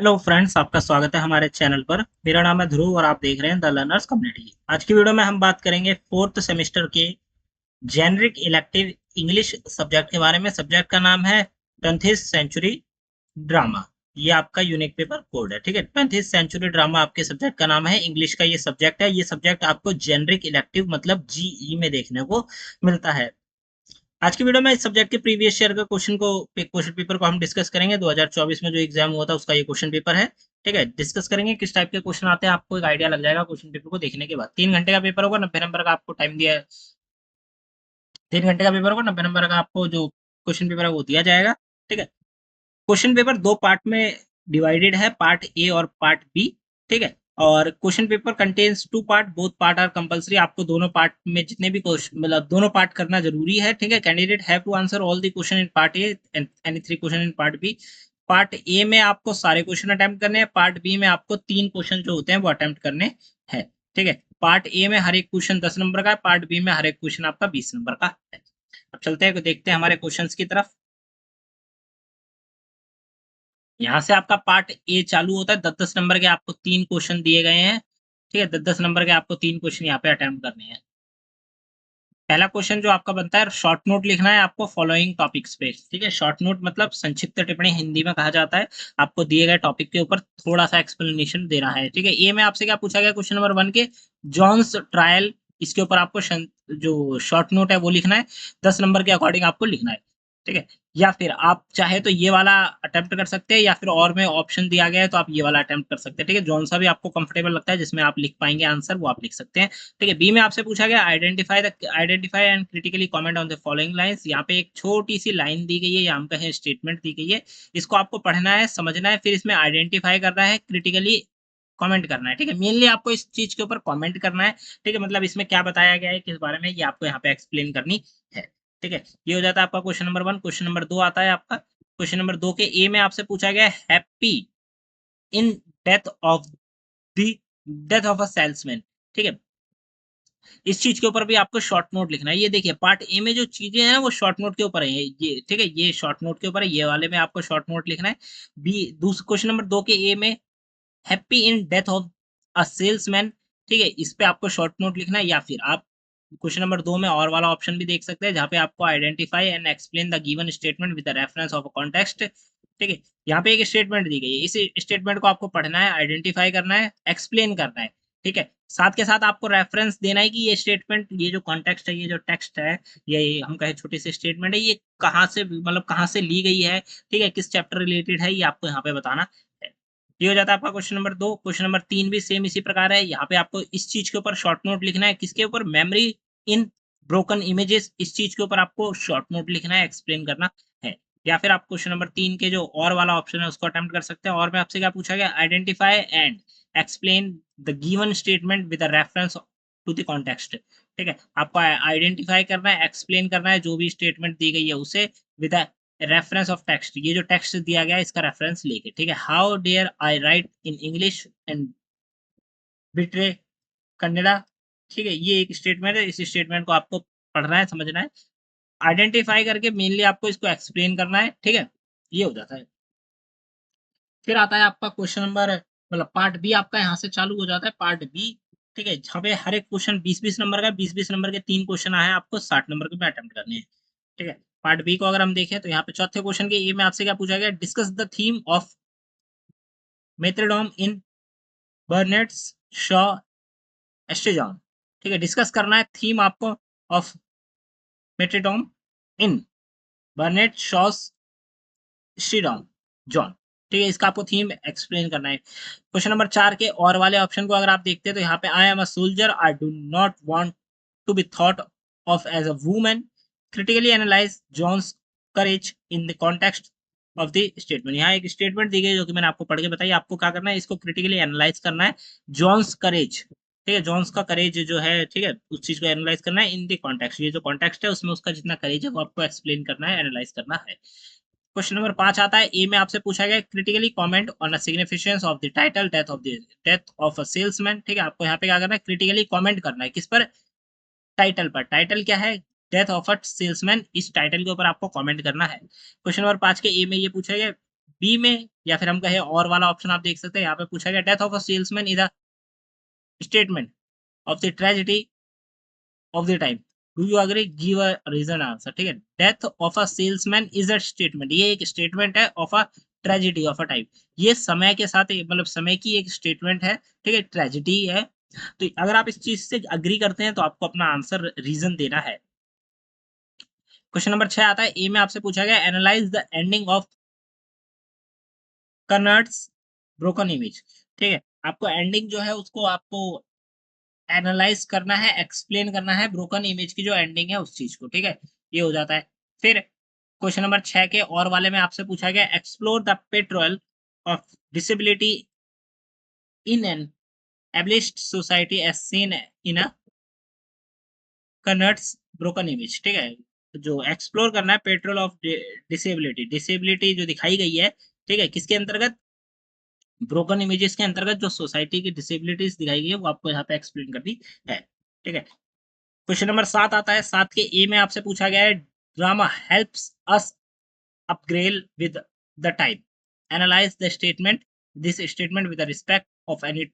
Hello friends, आपका स्वागत है हमारे चैनल पर। मेरा नाम है ध्रुव और आप देख रहे हैं द लर्नर्स कम्युनिटी। आज की वीडियो में हम बात करेंगे फोर्थ सेमेस्टर के जेनरिक इलेक्टिव इंग्लिश सब्जेक्ट के बारे में। सब्जेक्ट का नाम है 20th सेंचुरी ड्रामा। ये आपका यूनिक पेपर कोड है, ठीक है। 20th सेंचुरी ड्रामा आपके सब्जेक्ट का नाम है। इंग्लिश का ये सब्जेक्ट है। ये सब्जेक्ट आपको जेनरिक इलेक्टिव मतलब जीई में देखने को मिलता है। आज की वीडियो में इस सब्जेक्ट के प्रीवियस ईयर का क्वेश्चन पेपर को हम डिस्कस करेंगे। 2024 में जो एग्जाम हुआ था उसका ये क्वेश्चन पेपर है, ठीक है। डिस्कस करेंगे किस टाइप के क्वेश्चन आते हैं, आपको एक आइडिया लग जाएगा क्वेश्चन पेपर को देखने के बाद। 3 घंटे का पेपर होगा, 90 नंबर का आपको टाइम दिया है। 3 घंटे का पेपर होगा, 90 नंबर का आपको जो क्वेश्चन पेपर है वो दिया जाएगा, ठीक है। क्वेश्चन पेपर दो पार्ट में डिवाइडेड है, पार्ट ए और पार्ट बी, ठीक है। और question paper contains two part, both part are compulsory. आपको दोनों पार्ट में जितने भी क्वेश्चन मतलब दोनों पार्ट करना जरूरी है, ठीक है। Candidate have to answer all the question in part A and any 3 question in part B. Part A में आपको सारे क्वेश्चन अटेम्प्ट करने हैं, पार्ट बी में आपको 3 क्वेश्चन जो होते हैं वो अटेम्प्ट करने हैं, ठीक है। पार्ट ए में हर एक क्वेश्चन 10 नंबर का है, पार्ट बी में हर एक क्वेश्चन आपका 20 नंबर का है। अब चलते हैं, देखते हैं हमारे क्वेश्चन की तरफ। यहाँ से आपका पार्ट ए चालू होता है। 10-10 नंबर के आपको 3 क्वेश्चन दिए गए हैं, ठीक है। 10-10 नंबर के आपको 3 क्वेश्चन यहाँ पे अटेम्प्ट करने हैं। पहला क्वेश्चन जो आपका बनता है, शॉर्ट नोट लिखना है आपको फॉलोइंग टॉपिक्स पे, ठीक है। शॉर्ट नोट मतलब संक्षिप्त टिप्पणी हिंदी में कहा जाता है। आपको दिए गए टॉपिक के ऊपर थोड़ा सा एक्सप्लेनेशन देना है, ठीक है। ए में आपसे क्या पूछा गया, क्वेश्चन नंबर 1 के जॉन्स ट्रायल, इसके ऊपर आपको जो शॉर्ट नोट है वो लिखना है। 10 नंबर के अकॉर्डिंग आपको लिखना है, ठीक है। या फिर आप चाहे तो ये वाला अटेम्प्ट कर सकते हैं, या फिर और में ऑप्शन दिया गया है तो आप ये वाला अटेम्प्ट कर सकते हैं, ठीक है। जौन सा भी आपको कंफर्टेबल लगता है जिसमें आप लिख पाएंगे आंसर, वो आप लिख सकते हैं, ठीक है। बी में आपसे पूछा गया identify and critically comment on the following lines. यहाँ पे एक छोटी सी लाइन दी गई है, या हम कहें स्टेटमेंट दी गई है। इसको आपको पढ़ना है, समझना है, फिर इसमें आइडेंटिफाई करना है, क्रिटिकली कमेंट करना है, ठीक है। मेनली आपको इस चीज के ऊपर कमेंट करना है, ठीक है। मतलब इसमें क्या बताया गया है किस बारे में, ये आपको यहाँ पे एक्सप्लेन करनी है, ठीक है। ये हो जाता है आपका क्वेश्चन नंबर 1। क्वेश्चन नंबर 2 आता है आपका। क्वेश्चन नंबर 2 के ए में आपसे पूछा गया है happy in death of the death of a salesman, ठीक है। इस चीज के ऊपर भी आपको शॉर्ट नोट लिखना है। ये देखिए पार्ट ए में जो चीजें हैं वो शॉर्ट नोट के ऊपर है, ये ठीक है, ये शॉर्ट नोट के ऊपर है, ये वाले में आपको शॉर्ट नोट लिखना है। बी दूसरे क्वेश्चन नंबर 2 के ए में happy in death of a salesman, ठीक है, इस पे आपको शॉर्ट नोट लिखना है। या फिर आप क्वेश्चन नंबर 2 में और वाला ऑप्शन भी देख सकते हैं, जहाँ पे आपको identify and explain the given statement with the reference of context, ठीक है। यहाँ पे एक स्टेटमेंट दी गई है, इस स्टेटमेंट को आपको पढ़ना है, आइडेंटिफाई करना है, एक्सप्लेन करना है, ठीक है। साथ के साथ आपको रेफरेंस देना है कि ये स्टेटमेंट, ये जो कॉन्टेक्स्ट है, ये जो टेक्स्ट है, ये हम कहे छोटी सी स्टेटमेंट है, ये कहाँ से मतलब कहाँ से ली गई है, ठीक है, किस चैप्टर रिलेटेड है, ये आपको यहाँ पे बताना है। ये हो जाता है आपका क्वेश्चन नंबर 2। क्वेश्चन नंबर 3 भी सेम इसी प्रकार है। यहाँ पे आपको इस चीज के ऊपर शॉर्ट नोट लिखना है, किसके ऊपर, मेमोरी इन ब्रोकन इमेजेस, इस चीज के ऊपर आपको शॉर्ट नोट लिखना है, एक्सप्लेन करना है। या फिर आप क्वेश्चन नंबर 3 के जो और वाला ऑप्शन है उसको अटेम्प्ट कर सकते हैं। और में आपसे क्या पूछा गया, identify and explain the given statement with reference to the context, ठीक है। आपको आइडेंटिफाई करना है, एक्सप्लेन करना है जो भी स्टेटमेंट दी गई है उसे विद रेफरेंस ऑफ टेक्स्ट, ये जो टेक्स्ट दिया गया है इसका रेफरेंस लेके, ठीक है। How dare I write in English and betray Kannada, ठीक है। ये एक स्टेटमेंट है, इस स्टेटमेंट को आपको पढ़ना है, समझना है, आइडेंटिफाई करके मेनली आपको इसको एक्सप्लेन करना है, ठीक है। ये हो जाता है। फिर आता है आपका क्वेश्चन नंबर मतलब पार्ट बी आपका यहाँ से चालू हो जाता है, पार्ट बी, ठीक है। जहाँ पे हर एक क्वेश्चन 20-20 नंबर का, 20-20 नंबर के 3 क्वेश्चन आए हैं, आपको 60 नंबर के अटेम्प्ट करने हैं, ठीक है। पार्ट बी को अगर हम देखें तो यहाँ पे चौथे क्वेश्चन के ए में आपसे क्या पूछा गया, डिस्कस द थीम ऑफ मेथडोम इन बर्नेट्स शॉ एस्ट्रेजॉन, ठीक है। डिस्कस करना है थीम आपको ऑफ मेथडोम इन बर्नेट शॉस एस्ट्रेजॉन जॉन, ठीक है। इसका आपको थीम एक्सप्लेन करना है। क्वेश्चन नंबर 4 के और वाले ऑप्शन को अगर आप देखते हैं तो यहाँ पे I am a soldier, I do not want to be thought of as a woman, critically analyse John's courage in the context of the statement. यहाँ एक स्टेटमेंट दी गई जो कि मैंने आपको पढ़ के बताई, आपको क्या करना है, इसको क्रिटिकली एनालाइज करना है, जॉन्स करेज, ठीक है। जॉन्स का करेज जो है, ठीक है, उस चीज को एनालाइज करना है इन द कॉन्टेक्स्ट, ये जो कॉन्टेक्स्ट है उसमें उसका जितना करेज है वो आपको एक्सप्लेन करना है, एनालाइज करना है। क्वेश्चन नंबर 5 आता है, ए में आपसे पूछा गया critically comment on the significance of the title death of a salesman, ठीक है। आपको यहाँ पे क्या करना है, क्रिटिकली कमेंट करना है, किस पर, टाइटल पर। टाइटल क्या है, डेथ ऑफ अ सेल्समैन, इस टाइटल के ऊपर आपको कमेंट करना है। क्वेश्चन नंबर 5 के ए में ये पूछा गया बी में, या फिर हम कहें और वाला ऑप्शन आप देख सकते हैं, यहाँ पे पूछा गया death of a salesman is a statement of the tragedy of the time, do you agree, give a reason answer. ठीक है, death of a salesman is a statement, ये एक स्टेटमेंट है of a tragedy of a time, ये समय के साथ मतलब समय की एक स्टेटमेंट है। ठीक है, ट्रेजेडी है। तो अगर आप इस चीज से अग्री करते हैं तो आपको अपना आंसर रीजन देना है। क्वेश्चन नंबर 6 आता है, ए में आपसे पूछा गया analyse the ending of Karnad's broken image. ठीक है, आपको एंडिंग जो है उसको आपको एनालाइज करना है, एक्सप्लेन करना है ब्रोकन इमेज की जो एंडिंग है उस चीज को। ठीक है, ये हो जाता है। फिर क्वेश्चन नंबर 6 के और वाले में आपसे पूछा गया explore the portrayal of disability in an ableist society as seen in a Karnad's broken image. ठीक है, जो एक्सप्लोर करना है पेट्रोल ऑफ डिसेबिलिटी, डिसेबिलिटी जो दिखाई गई है, ठीक है, किसके अंतर्गत, ब्रोकन इमेजेस के अंतर्गत जो सोसाइटी की डिसेबिलिटीज दिखाई गई है वो आपको यहाँ पे एक्सप्लेन करनी है। ठीक है, क्वेश्चन नंबर 7 आता है, 7 के ए में आपसे पूछा गया है drama helps us upgrade with the time, analyse the statement, this statement with respect of any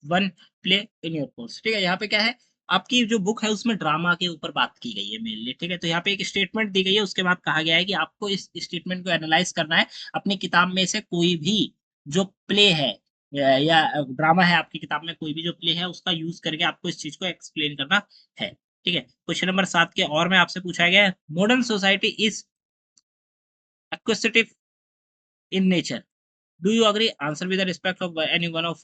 one play in your course. ठीक है, यहाँ पे क्या है, आपकी जो बुक है उसमें ड्रामा के ऊपर बात की गई है मेनली। ठीक है, तो यहाँ पे एक स्टेटमेंट दी गई है, उसके बाद कहा गया है कि आपको इस स्टेटमेंट को एनालाइज करना है, अपनी किताब में से कोई भी जो प्ले है या ड्रामा है, आपकी किताब में कोई भी जो प्ले है उसका यूज करके आपको इस चीज को एक्सप्लेन करना है। ठीक है, क्वेश्चन नंबर 7 के और में आपसे पूछा गया है modern society is एक्विजिटिव in nature, do you agree, answer with respect of any one of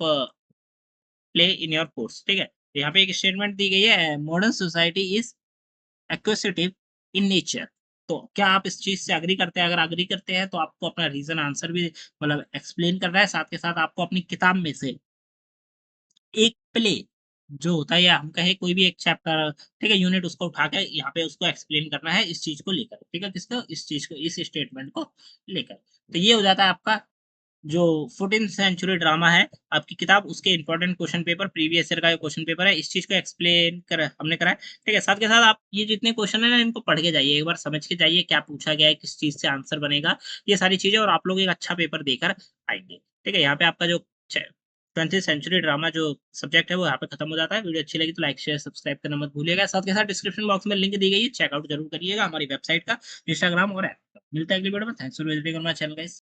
play in your course. ठीक है, तो यहाँ पे एक स्टेटमेंट दी गई है modern society is एक्विजिटिव in nature, तो क्या आप इस चीज से अग्री करते हैं, अगर अग्री करते हैं तो आपको अपना रीजन आंसर भी मतलब एक्सप्लेन करना है, साथ के साथ आपको अपनी किताब में से एक प्ले जो होता है, या हम कहें कोई भी एक चैप्टर, ठीक है, यूनिट, उसको उठा के यहाँ पे उसको एक्सप्लेन करना है इस चीज को लेकर। ठीक है, किसको, इस चीज को, इस स्टेटमेंट को लेकर। तो ये हो जाता है आपका जो 14th सेंचुरी ड्रामा है आपकी किताब, उसके important question paper, previous year का जो क्वेश्चन पेपर है, इस चीज को एक्सप्लेन कर हमने करा है। ठीक है, साथ के साथ आप ये जितने क्वेश्चन है ना इनको पढ़ के जाइए, एक बार समझ के जाइए क्या पूछा गया है, किस चीज से आंसर बनेगा, ये सारी चीजें, और आप लोग एक अच्छा पेपर देकर आएंगे। ठीक है, यहाँ पे आपका जो 20th सेंचुरी ड्रामा जो सब्जेक्ट है वो यहाँ पे खत्म हो जाता है। वीडियो अच्छी लगी तो लाइक शेयर सब्सक्राइब करना मत भूलिएगा, साथ के साथ डिस्क्रिप्शन बॉक्स में लिंक दी गई है, चेकआउट जरूर करिएगा हमारी वेबसाइट का, इंस्टाग्राम और ऐप का। मिलता है अगली वीडियो में, thanks for visiting my channel guys.